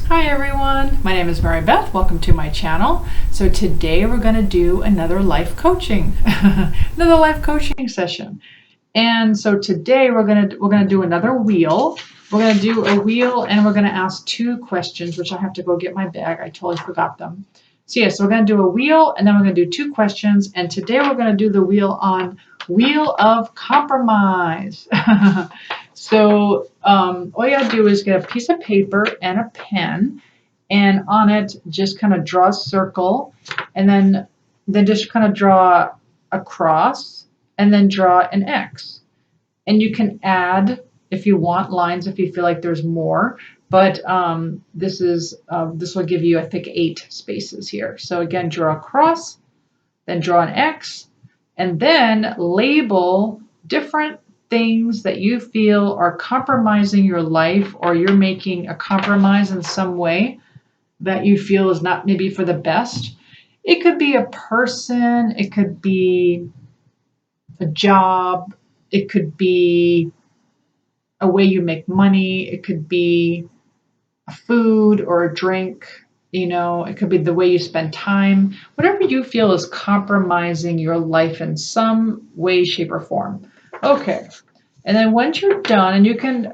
Hi everyone, my name is Mary Beth. Welcome to my channel. So today we're going to do another life coaching, another life coaching session. And so today we're going to do another wheel. We're going to do a wheel and we're going to ask two questions, which I have to go get my bag. I totally forgot them. So yeah, so we're going to do a wheel and then we're going to do two questions. And today we're going to do the wheel on Wheel of Compromise. So all you gotta do is get a piece of paper and a pen, and on it just kind of draw a circle, and then just kind of draw a cross, and then draw an X. And you can add, if you want, lines if you feel like there's more. But this will give you, I think, 8 spaces here. So again, draw a cross, then draw an X, and then label different things that you feel are compromising your life, or you're making a compromise in some way that you feel is not maybe for the best. It could be a person, it could be a job, it could be a way you make money, it could be a food or a drink, it could be the way you spend time, whatever you feel is compromising your life in some way, shape, or form. Okay. And then once you're done, and you can,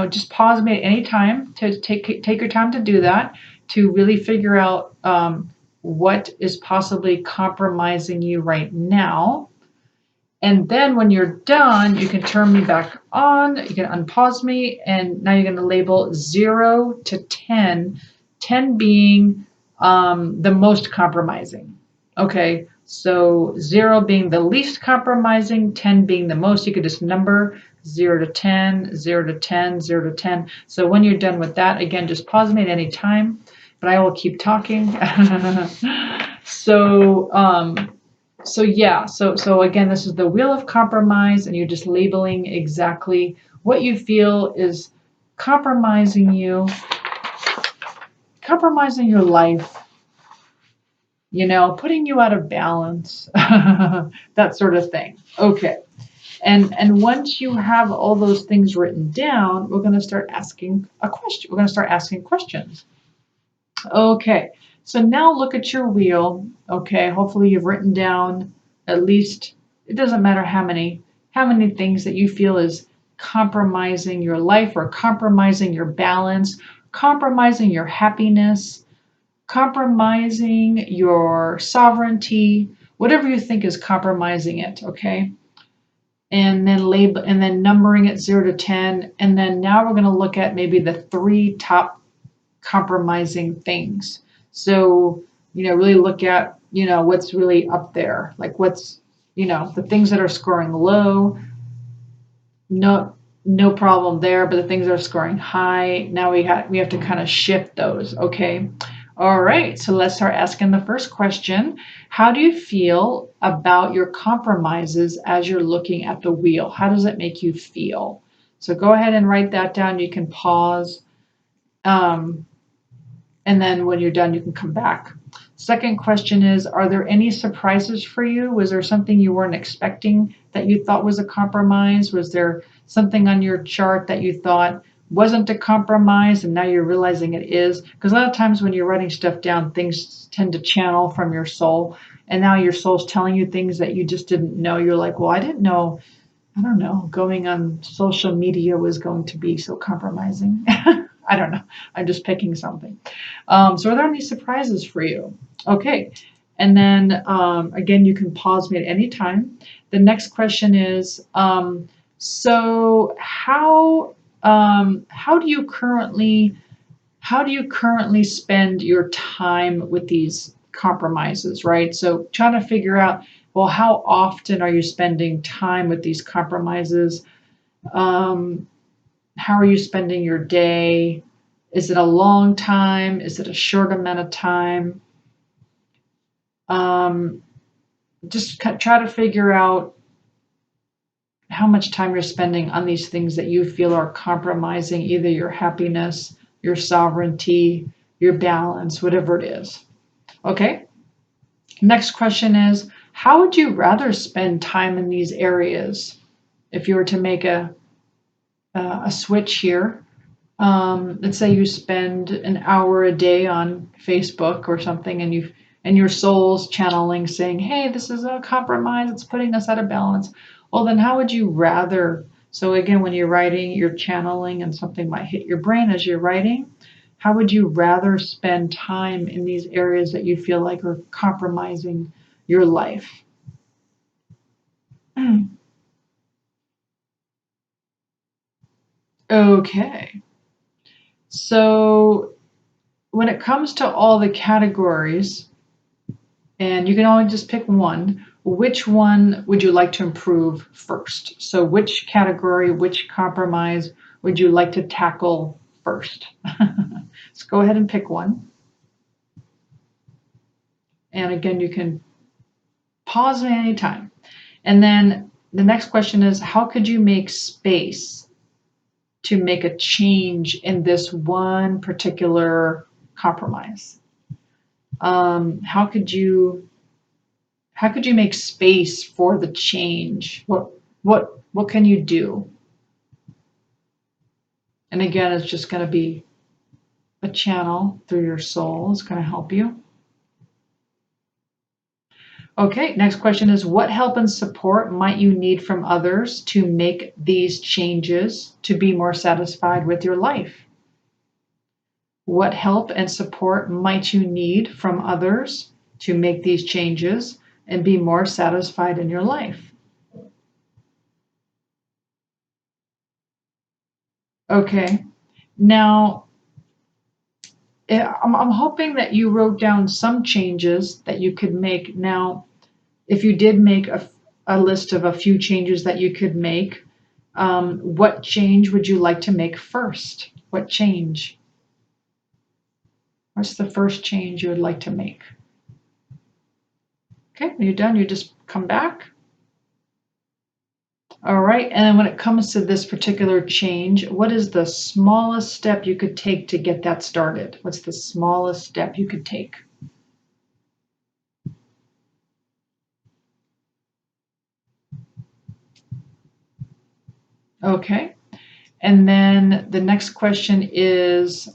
just pause me at any time to take your time to do that, to really figure out what is possibly compromising you right now. And then when you're done, you can turn me back on, you can unpause me, and now you're going to label 0 to 10, 10 being the most compromising. Okay, so 0 being the least compromising, 10 being the most. You could just number 0 to 10, 0 to 10, 0 to 10. So when you're done with that, again, just pause me at any time, but I will keep talking. So again, this is the Wheel of Compromise, and you're just labeling exactly what you feel is compromising you, compromising your life, putting you out of balance, that sort of thing. Okay. And once you have all those things written down, we're going to start asking a question. We're going to start asking questions. Okay. So now look at your wheel. Okay, hopefully you've written down at least, it doesn't matter how many things that you feel is compromising your life, or compromising your balance, compromising your happiness, compromising your sovereignty, whatever you think is compromising it, okay? And then numbering it 0 to 10, and then now we're going to look at maybe the 3 top compromising things. So, really look at, what's really up there, like what's, the things that are scoring low, no problem there, but the things that are scoring high, now we have to kind of shift those, okay? All right, so let's start asking the first question. How do you feel about your compromises as you're looking at the wheel? How does it make you feel? So go ahead and write that down. You can pause. And then when you're done, you can come back. Second question is, are there any surprises for you? Was there something you weren't expecting that you thought was a compromise? Was there something on your chart that you thought wasn't a compromise and now you're realizing it is? Because a lot of times when you're writing stuff down, things tend to channel from your soul. And now your soul's telling you things that you just didn't know. You're like, well, I didn't know. I don't know, going on social media was going to be so compromising. I don't know. I'm just picking something. So are there any surprises for you? Okay. And then again, you can pause me at any time. The next question is, so how do you currently spend your time with these compromises, right? So trying to figure out, well, how often are you spending time with these compromises? How are you spending your day? Is it a long time? Is it a short amount of time? Just try to figure out how much time you're spending on these things that you feel are compromising either your happiness, your sovereignty, your balance, whatever it is. Okay? Next question is, how would you rather spend time in these areas? If you were to make a switch here, Let's say you spend an hour a day on Facebook or something, and your soul's channeling saying, "Hey, this is a compromise. It's putting us out of balance." Well, then how would you rather? So again, when you're writing, you're channeling, and something might hit your brain as you're writing. How would you rather spend time in these areas that you feel like are compromising your life? Okay. So when it comes to all the categories, and you can only just pick one, which one would you like to improve first? So which category, which compromise would you like to tackle first? So go ahead and pick one. And again, you can pause at any time. And then the next question is, how could you make space to make a change in this one particular compromise? How could you make space for the change? What can you do? And again, it's just going to be a channel through your soul. It's going to help you. Okay, next question is, what help and support might you need from others to make these changes to be more satisfied with your life? What help and support might you need from others to make these changes and be more satisfied in your life? Okay, now I'm hoping that you wrote down some changes that you could make. Now, if you did make a list of a few changes that you could make, what change would you like to make first? What change? What's the first change you would like to make? Okay, when you're done, you just come back. All right, and then when it comes to this particular change, what is the smallest step you could take to get that started? What's the smallest step you could take? Okay, and then the next question is,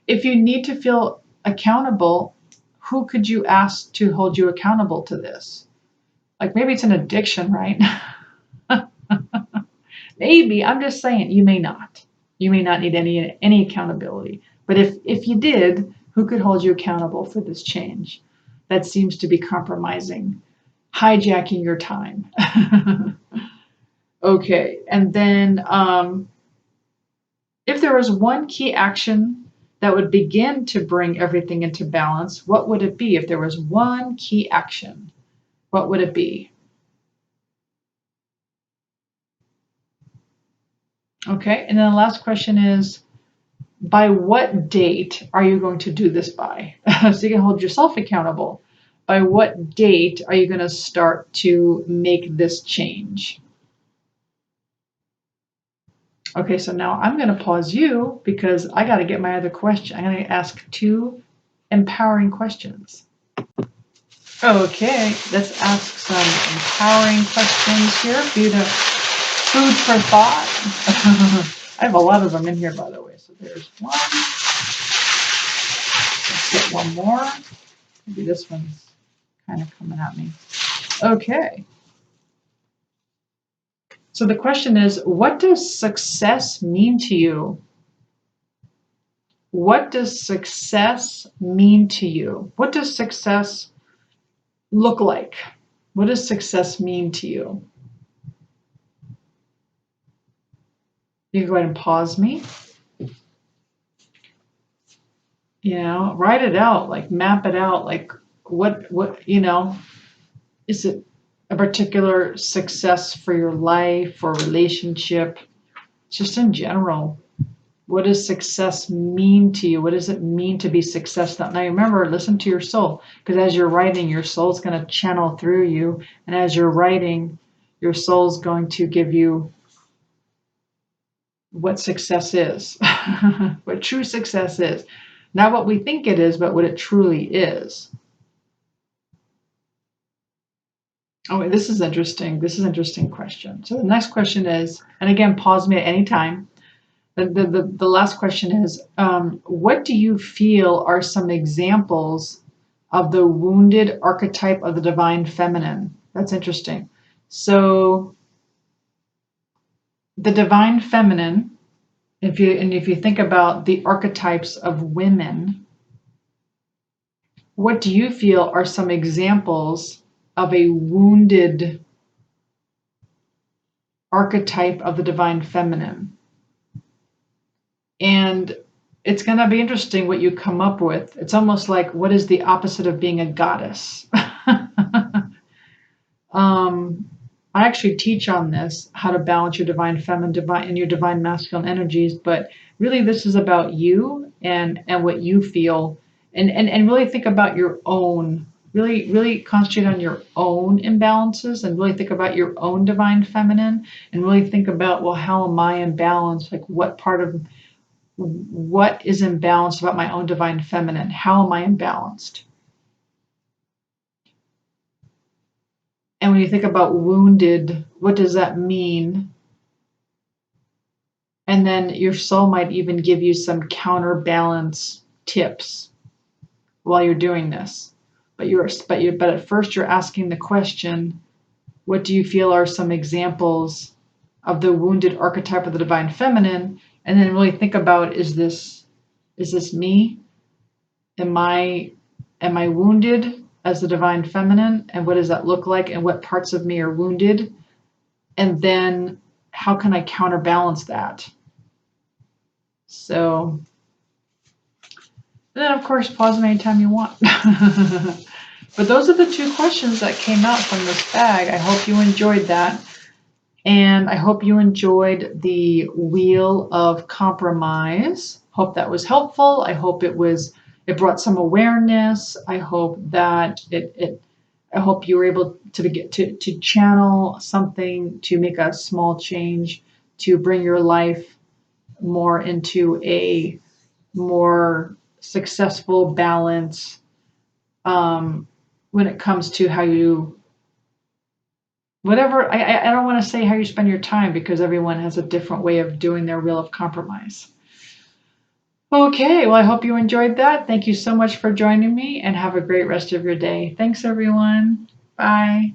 if you need to feel accountable, who could you ask to hold you accountable to this? Like maybe it's an addiction, right? Maybe, I'm just saying, you may not. You may not need any accountability. But if you did, who could hold you accountable for this change? That seems to be compromising, hijacking your time. Okay, and then if there was one key action that would begin to bring everything into balance, what would it be? If there was one key action, what would it be? Okay, and then the last question is, by what date are you going to do this by? So you can hold yourself accountable. By what date are you going to start to make this change? Okay, so now I'm going to pause you because I got to get my other question. I'm going to ask 2 empowering questions. Okay, let's ask some empowering questions here for you to food for thought. I have a lot of them in here, by the way. So there's one. Let's get one more. Maybe this one's kind of coming at me. Okay. So the question is, what does success mean to you? What does success mean to you? What does success look like? What does success mean to you? You can go ahead and pause me. Write it out, like map it out, like what, is it a particular success for your life or relationship? Just in general, what does success mean to you? What does it mean to be successful? Now remember, listen to your soul, because as you're writing, your soul's going to channel through you. And as you're writing, your soul's going to give you what success is, what true success is. Not what we think it is, but what it truly is. Oh, this is interesting. This is an interesting question. So the next question is, and again, pause me at any time. The last question is, what do you feel are some examples of the wounded archetype of the divine feminine? That's interesting. So the divine feminine, if you think about the archetypes of women, what do you feel are some examples of a wounded archetype of the divine feminine? And it's going to be interesting what you come up with. It's almost like, what is the opposite of being a goddess? I actually teach on this, how to balance your divine feminine and your divine masculine energies. But really, this is about you and what you feel, and really think about your own. Really concentrate on your own imbalances, and really think about your own divine feminine, and really think about, well, how am I imbalanced? Like, what is imbalanced about my own divine feminine? How am I imbalanced? And when you think about wounded, what does that mean? And then your soul might even give you some counterbalance tips while you're doing this. But at first you're asking the question, what do you feel are some examples of the wounded archetype of the divine feminine? And then really think about, is this me? Am I wounded as the divine feminine? And what does that look like? And what parts of me are wounded? And then how can I counterbalance that? So, and then of course, pause them anytime you want. But those are the two questions that came out from this bag. I hope you enjoyed that. And I hope you enjoyed the Wheel of Compromise. Hope that was helpful. I hope it brought some awareness. I hope that I hope you were able to channel something to make a small change, to bring your life more into a more successful balance, when it comes to how you, whatever, I don't want to say how you spend your time, because everyone has a different way of doing their Wheel of Compromise. Okay, well, I hope you enjoyed that. Thank you so much for joining me, and have a great rest of your day. Thanks, everyone. Bye.